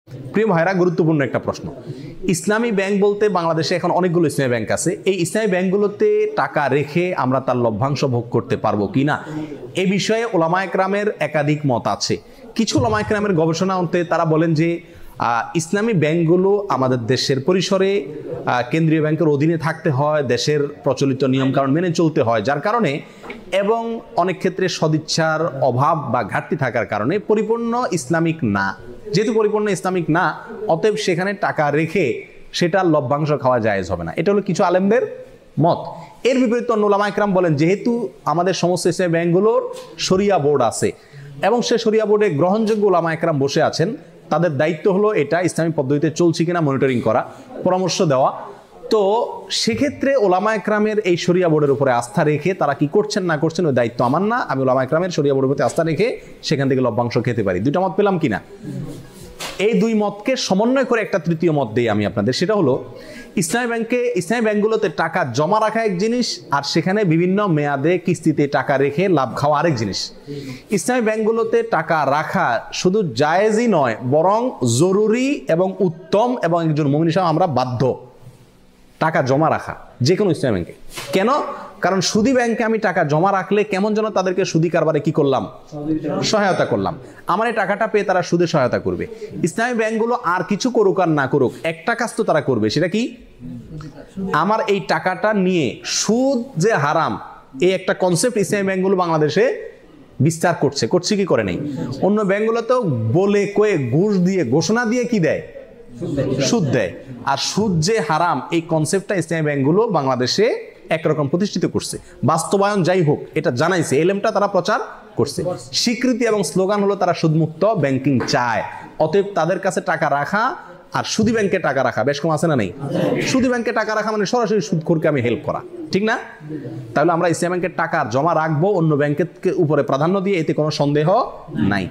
প্রিয় ভাইরা, গুরুত্বপূর্ণ একটা প্রশ্ন। ইসলামী ব্যাংক বলতে বাংলাদেশে এখন অনেকগুলো ইসলামী ব্যাংক আছে। এই ইসলামী ব্যাংকগুলোতে টাকা রেখে আমরা তার লভ্যাংশ ভোগ করতে পারবো কিনা, এ বিষয়ে ওলামায়ে কেরামের একাধিক মত আছে। কিছু ওলামায়ে কেরামের গবেষণা অন্তে তারা বলেন যে ইসলামী ব্যাংকগুলো আমাদের দেশের পরিসরে কেন্দ্রীয় ব্যাংকের অধীনে থাকতে হয়, দেশের প্রচলিত নিয়মকানুন মেনে চলতে হয়, যার কারণে এবং অনেক ক্ষেত্রে সদিচ্ছার অভাব বা ঘাটতি থাকার কারণে পরিপূর্ণ ইসলামিক না। যেহেতু পরিপূর্ণ ইসলামিক না, অতএব সেখানে টাকা রেখে সেটার লভ্যাংশ খাওয়া জায়েজ হবে না। এটা হলো কিছু আলেমদের মত। এর বিপরীতে ওলামায়ে কেরাম বলেন যেহেতু আমাদের সমস্ত ইসলামী ব্যাংকগুলোর শরিয়া বোর্ড আছে এবং সে শরিয়া বোর্ডে গ্রহণযোগ্য ওলামায়ে কেরাম বসে আছেন, তাদের দায়িত্ব হলো এটা ইসলামী পদ্ধতিতে চলছে কিনা মনিটরিং করা, পরামর্শ দেওয়া। তো সেক্ষেত্রে ওলামায়ে কেরামের এই শরিয়া বোর্ডের উপরে আস্থা রেখে তারা কি করছেন না করছেন ওই দায়িত্ব আমার না। আমি ওলামায়ে কেরামের শরিয়া বোর্ডের প্রতি আস্থা রেখে সেখান থেকে লভ্যাংশ খেতে পারি। দুইটা মত পেলাম কিনা? এই দুই মতকে সমন্বয় করে একটা তৃতীয় মত দিই আমি আপনাদের। সেটা হলো ইসলামী ব্যাংকগুলোতে টাকা জমা রাখা এক জিনিস, আর সেখানে বিভিন্ন মেয়াদে কিস্তিতে টাকা রেখে লাভ খাওয়া আরেক জিনিস। ইসলামী ব্যাংকগুলোতে টাকা রাখা শুধু জায়েজই নয়, বরং জরুরি এবং উত্তম, এবং একজন মুমিন হিসেবে আমরা বাধ্য টাকা জমা রাখা যে কোনো ইসলামী ব্যাংকে। কেন? কারণ সুদী ব্যাংকে আমি টাকা জমা রাখলে কেমন যেন তাদেরকে সুদী কারবারে কি করলাম, সহায়তা করলাম। আমার এই টাকাটা পেয়ে তারা সুদে সহায়তা করবে। ইসলামী ব্যাংকগুলো আর কিছু করুক আর না করুক, একটা কাজ তো তারা করবে, সেটা কি? আমার এই টাকাটা নিয়ে সুদ যে হারাম, এই একটা কনসেপ্ট ইসলামী ব্যাংকগুলো বাংলাদেশে বিস্তার করছে কি করে নেই। অন্য ব্যাংকগুলোতেও বলে কয়ে ঘুষ দিয়ে ঘোষণা দিয়ে কি দেয়, সুদ দেয়। আর সুদ যে হারাম, এই কনসেপ্টটা ইসলামী ব্যাংকগুলো বাংলাদেশে একরকম প্রতিষ্ঠিত করছে। বাস্তবায়ন যাই হোক, এটা জানাইছে, এলএমটা তারা প্রচার করছে। স্বীকৃতি এবং স্লোগান হলো তারা সুদমুক্ত ব্যাংকিং চায়। অতএব তাদের কাছে টাকা রাখা আর সুদী ব্যাংকে টাকা রাখা বেশ কম আছে না নেই? সুদী ব্যাংকে টাকা রাখা মানে সরাসরি সুদখোরকে আমি হেল্প করা, ঠিক না? তাহলে আমরা ইসলামী ব্যাংকের টাকা জমা রাখবো অন্য ব্যাংকের উপরে প্রাধান্য দিয়ে, এতে কোনো সন্দেহ নাই।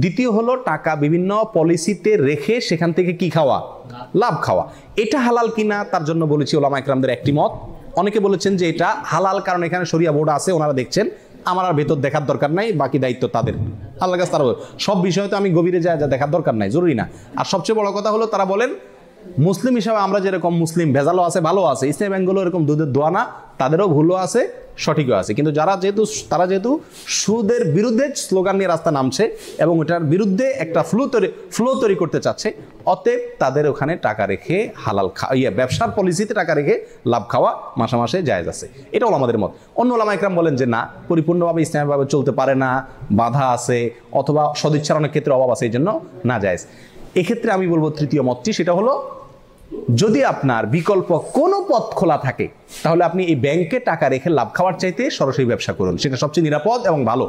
দ্বিতীয় হলো টাকা বিভিন্ন পলিসিতে রেখে সেখান থেকে কি খাওয়া, লাভ খাওয়া। এটা হালাল কিনা তার জন্য বলেছি ওলামায়ে কেরামদের একটি মত। অনেকে বলেছেন যে এটা হালাল, কারণ এখানে শরিয়া বোর্ড আছে, ওনারা দেখছেন, আমার আর ভেতর দেখার দরকার নাই, বাকি দায়িত্ব তাদের, আল্লাহর কাছে তারা সব বিষয়ে তো আমি গভীরে যা দেখার দরকার নাই, জরুরি না। আর সবচেয়ে বড় কথা হলো তারা বলেন মুসলিম হিসাবে আমরা যেরকম মুসলিম ভেজালও আছে, ভালো আছে, ইসলামী ব্যাংকগুলো এরকম দুধের দোয়া না, তাদেরও ভুলও আছে, সঠিকও আছে। কিন্তু তারা যেহেতু সুদের বিরুদ্ধে স্লোগান নিয়ে রাস্তা নামছে এবং ওটার বিরুদ্ধে একটা ফ্লো তৈরি করতে চাচ্ছে, অতএব তাদের ওখানে টাকা রেখে হালাল ব্যবসার পলিসিতে টাকা রেখে লাভ খাওয়া মাসে মাসে জায়েজ আছে। এটা হলো আমাদের মত। অন্য ওলামায়ে কেরাম বলেন যে না, পরিপূর্ণভাবে ইসলামীভাবে চলতে পারে না, বাধা আছে, অথবা সদিচ্ছার অনেক ক্ষেত্রে অভাব আছে, এই জন্য না জায়েজ। এক্ষেত্রে আমি বলবো তৃতীয় মতটি, সেটা হলো যদি আপনার বিকল্প কোনো পথ খোলা থাকে, তাহলে আপনি এই ব্যাংকে টাকা রেখে লাভ খাওয়ার চাইতে সরাসরি ব্যবসা করুন, সেটা সবচেয়ে নিরাপদ এবং ভালো,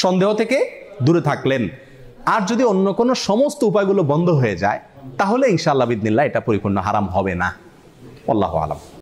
সন্দেহ থেকে দূরে থাকলেন। আর যদি অন্য কোনো সমস্ত উপায়গুলো বন্ধ হয়ে যায়, তাহলে ইনশাআল্লাহ বিদিনিল্লাহ এটা পরিপূর্ণ হারাম হবে না। আল্লাহু আলাম।